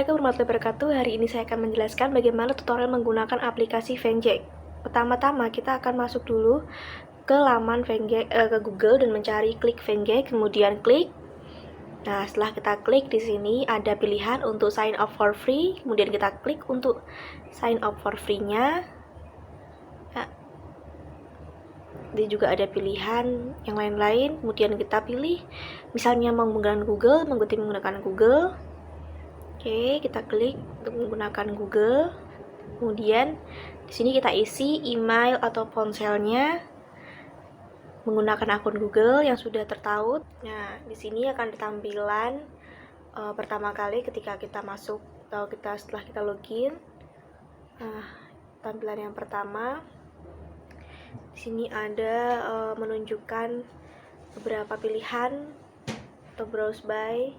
Assalamualaikum warahmatullahi wabarakatuh. Hari ini saya akan menjelaskan bagaimana tutorial menggunakan aplikasi Venjek. Pertama-tama kita akan masuk dulu ke laman Venjek, ke Google dan mencari klik Venjek, kemudian klik. Nah, setelah kita klik di sini ada pilihan untuk sign up for free, kemudian kita klik untuk sign up for free-nya. Ya. Dia juga ada pilihan yang lain-lain, kemudian kita pilih misalnya menggunakan Google, menggunakan Google. Oke, kita klik untuk menggunakan Google. Kemudian di sini kita isi email atau ponselnya menggunakan akun Google yang sudah tertaut. Nah, di sini akan tampilan pertama kali ketika kita masuk atau setelah kita login. Nah, tampilan yang pertama di sini ada menunjukkan beberapa pilihan atau browse by,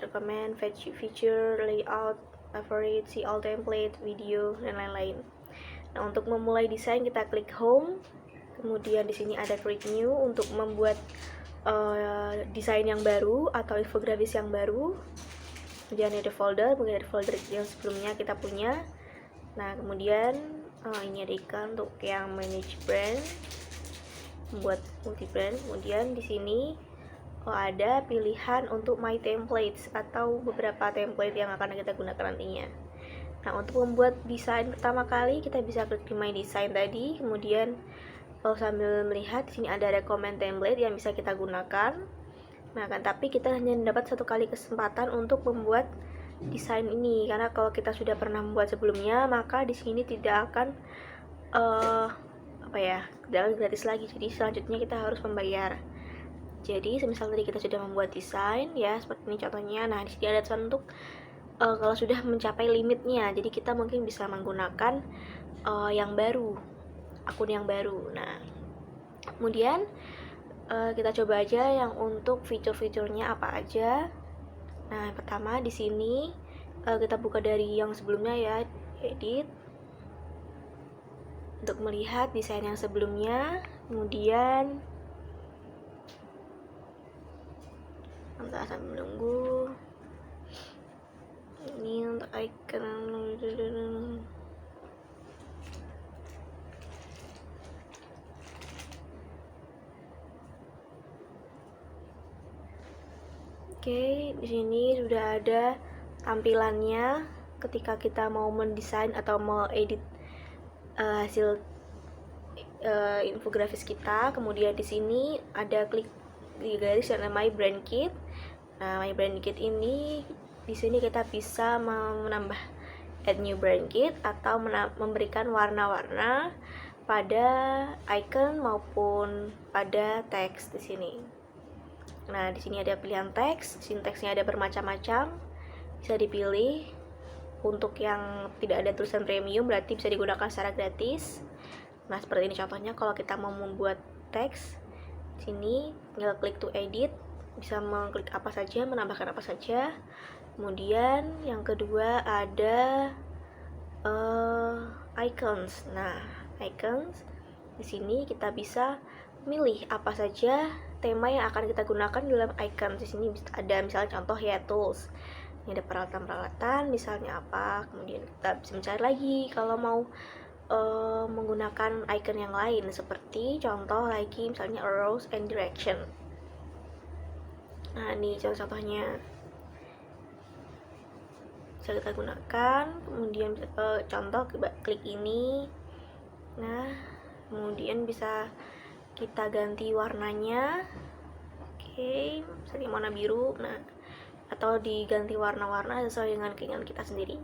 recommend, feature, layout, favorite, see all template, video, dan lain-lain. Nah, untuk memulai desain kita klik home, kemudian di sini ada create new untuk membuat desain yang baru atau infografis yang baru. Kemudian ada folder, mungkin ada folder yang sebelumnya kita punya. Nah, kemudian ini ada ikon untuk yang manage brand, membuat multi brand. Kemudian di sini ada pilihan untuk my templates atau beberapa template yang akan kita gunakan nantinya. Nah, untuk membuat desain pertama kali kita bisa klik di my design tadi, kemudian sambil melihat di sini ada recommend template yang bisa kita gunakan. Nah, kan tapi kita hanya dapat satu kali kesempatan untuk membuat desain ini, karena kalau kita sudah pernah membuat sebelumnya maka di sini tidak akan tidak akan gratis lagi. Jadi selanjutnya kita harus membayar. Jadi semisal tadi kita sudah membuat desain ya seperti ini contohnya. Nah, di sini ada tulisan untuk kalau sudah mencapai limitnya, jadi kita mungkin bisa menggunakan yang baru, akun yang baru. Nah, kemudian kita coba aja yang untuk fitur-fiturnya apa aja. Nah, pertama di sini kita buka dari yang sebelumnya ya, edit untuk melihat desain yang sebelumnya. Kemudian kita sambil menunggu. Ini untuk icon. Oke, di sini sudah ada tampilannya ketika kita mau mendesain atau mau edit hasil infografis kita. Kemudian di sini ada klik di garis yang namanya brand kit. Nah, my brand kit ini di sini kita bisa menambah add new brand kit atau memberikan warna-warna pada icon maupun pada teks di sini. Nah, di sini ada pilihan teks, sinteksnya ada bermacam-macam, bisa dipilih. Untuk yang tidak ada tulisan premium berarti bisa digunakan secara gratis. Nah, seperti ini contohnya kalau kita mau membuat teks. Sini tinggal klik to edit, bisa mengklik apa saja, menambahkan apa saja. Kemudian yang kedua ada icons. Nah, icons di sini kita bisa memilih apa saja tema yang akan kita gunakan dalam icon. Di sini ada misalnya contoh ya tools. Ini ada peralatan-peralatan misalnya apa. Kemudian kita bisa mencari lagi kalau mau menggunakan icon yang lain, seperti contoh lagi misalnya arrows and direction. Nah, ini contoh-contohnya bisa kita gunakan. Kemudian contoh klik ini. Nah, kemudian bisa kita ganti warnanya. Oke, misalnya warna biru. Nah, atau diganti warna-warna sesuai dengan keinginan kita sendiri.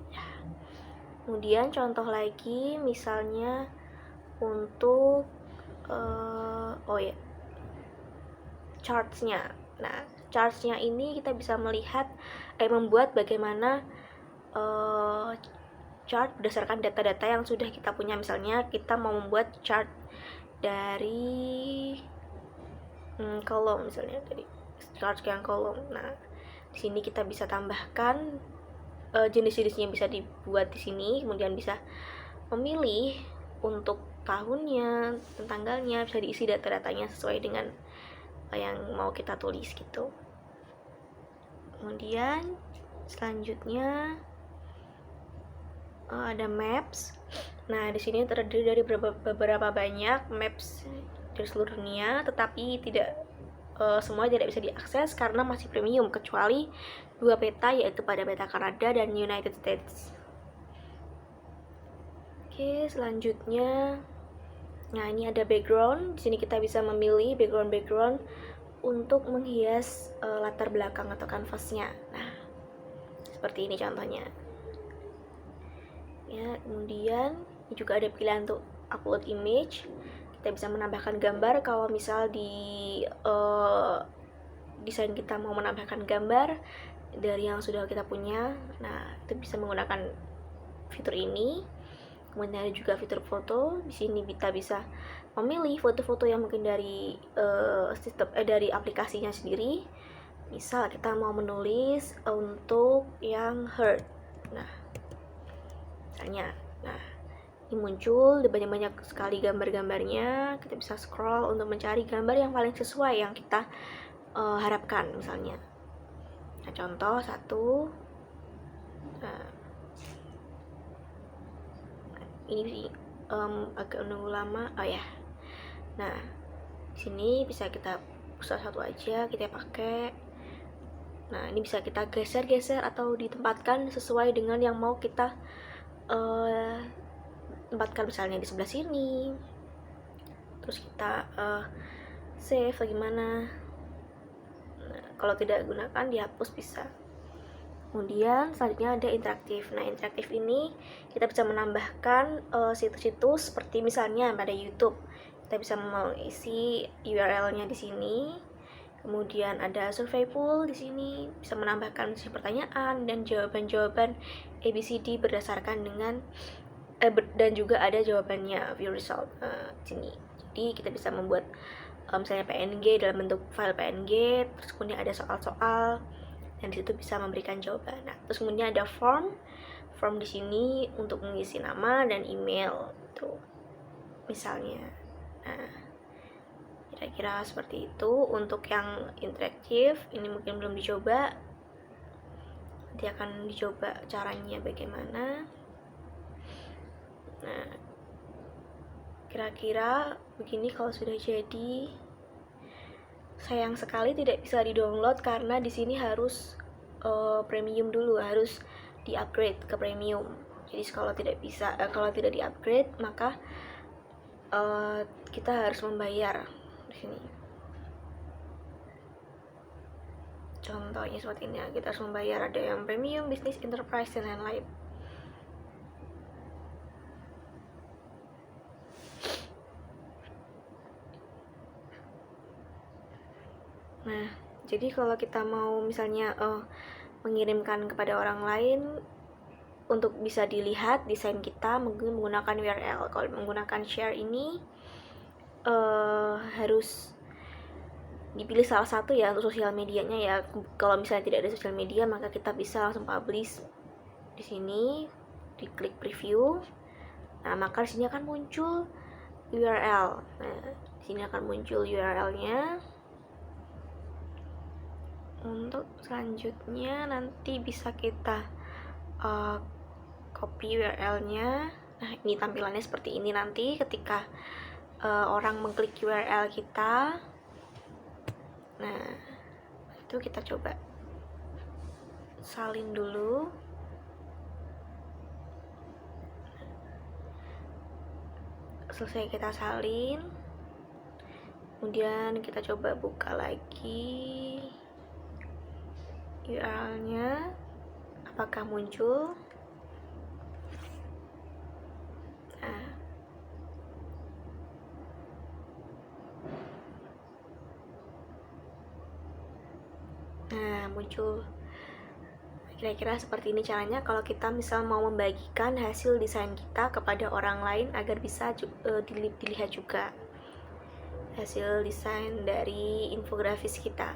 Kemudian contoh lagi misalnya untuk chartsnya. Nah, chartsnya ini kita bisa melihat membuat bagaimana chart berdasarkan data-data yang sudah kita punya. Misalnya kita mau membuat chart dari kolom, misalnya dari chart yang kolom. Nah, di sini kita bisa tambahkan jenis-jenisnya bisa dibuat di sini, kemudian bisa memilih untuk tahunnya, tanggalnya, bisa diisi data-datanya sesuai dengan yang mau kita tulis gitu. Kemudian Selanjutnya ada maps. Nah, di sini terdiri dari beberapa banyak maps dari seluruh dunia, tetapi semua tidak bisa diakses karena masih premium, kecuali 2 peta, yaitu pada peta Kanada dan United States. Oke, selanjutnya, nah ini ada background. Di sini kita bisa memilih background untuk menghias latar belakang atau kanvasnya. Nah, seperti ini contohnya. Ya, kemudian ini juga ada pilihan untuk upload image. Kita bisa menambahkan gambar kalau misal di desain kita mau menambahkan gambar dari yang sudah kita punya. Nah, itu bisa menggunakan fitur ini. Kemudian ada juga fitur foto. Di sini kita bisa memilih foto-foto yang mungkin dari dari aplikasinya sendiri. Misal kita mau menulis untuk yang heart. Nah, misalnya, nah ini muncul di banyak sekali gambar-gambarnya. Kita bisa scroll untuk mencari gambar yang paling sesuai yang kita harapkan misalnya. Nah, contoh satu. Nah, ini agak menunggu lama. Oh ya. Nah, di sini bisa kita pusat satu aja kita pakai. Nah, ini bisa kita geser-geser atau ditempatkan sesuai dengan yang mau kita tempatkan, misalnya di sebelah sini. Terus kita save bagaimana. Nah, kalau tidak gunakan dihapus bisa. Kemudian selanjutnya ada interaktif. Nah, interaktif ini kita bisa menambahkan situs-situs seperti misalnya pada YouTube. Kita bisa mengisi URL-nya di sini. Kemudian ada survey pool di sini, bisa menambahkan pertanyaan dan jawaban-jawaban ABCD berdasarkan dengan dan juga ada jawabannya view result di sini. Jadi kita bisa membuat misalnya PNG dalam bentuk file PNG, terus kemudian ada soal-soal dan disitu bisa memberikan jawaban. Nah, terus kemudian ada form di sini untuk mengisi nama dan email tuh misalnya. Nah, kira-kira seperti itu untuk yang interaktif. Ini mungkin belum dicoba, nanti akan dicoba caranya bagaimana. Nah, kira-kira begini kalau sudah jadi. Sayang sekali tidak bisa di-download karena di sini harus premium dulu, harus di-upgrade ke premium. Jadi kalau tidak di-upgrade maka kita harus membayar di sini. Contohnya seperti ini, kita harus membayar, ada yang premium, business, enterprise, dan lain-lain. Nah, jadi kalau kita mau misalnya mengirimkan kepada orang lain untuk bisa dilihat desain kita, mungkin menggunakan URL. Kalau menggunakan share ini harus dipilih salah satu ya untuk sosial medianya ya. Kalau misalnya tidak ada sosial media, maka kita bisa langsung publish di sini, diklik preview. Nah, maka di sini akan muncul URL. Nah, di sini akan muncul URL-nya. Untuk selanjutnya nanti bisa kita copy URL-nya. Nah, ini tampilannya seperti ini nanti ketika orang mengklik URL kita. Nah, itu kita coba salin dulu. Selesai kita salin, kemudian kita coba buka lagi URL-nya, apakah muncul. Nah, muncul. Kira-kira seperti ini caranya kalau kita misal mau membagikan hasil desain kita kepada orang lain agar bisa dilihat juga hasil desain dari infografis kita.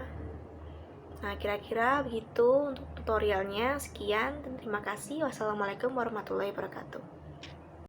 Nah, kira-kira begitu untuk tutorialnya. Sekian dan terima kasih. Wassalamualaikum warahmatullahi wabarakatuh.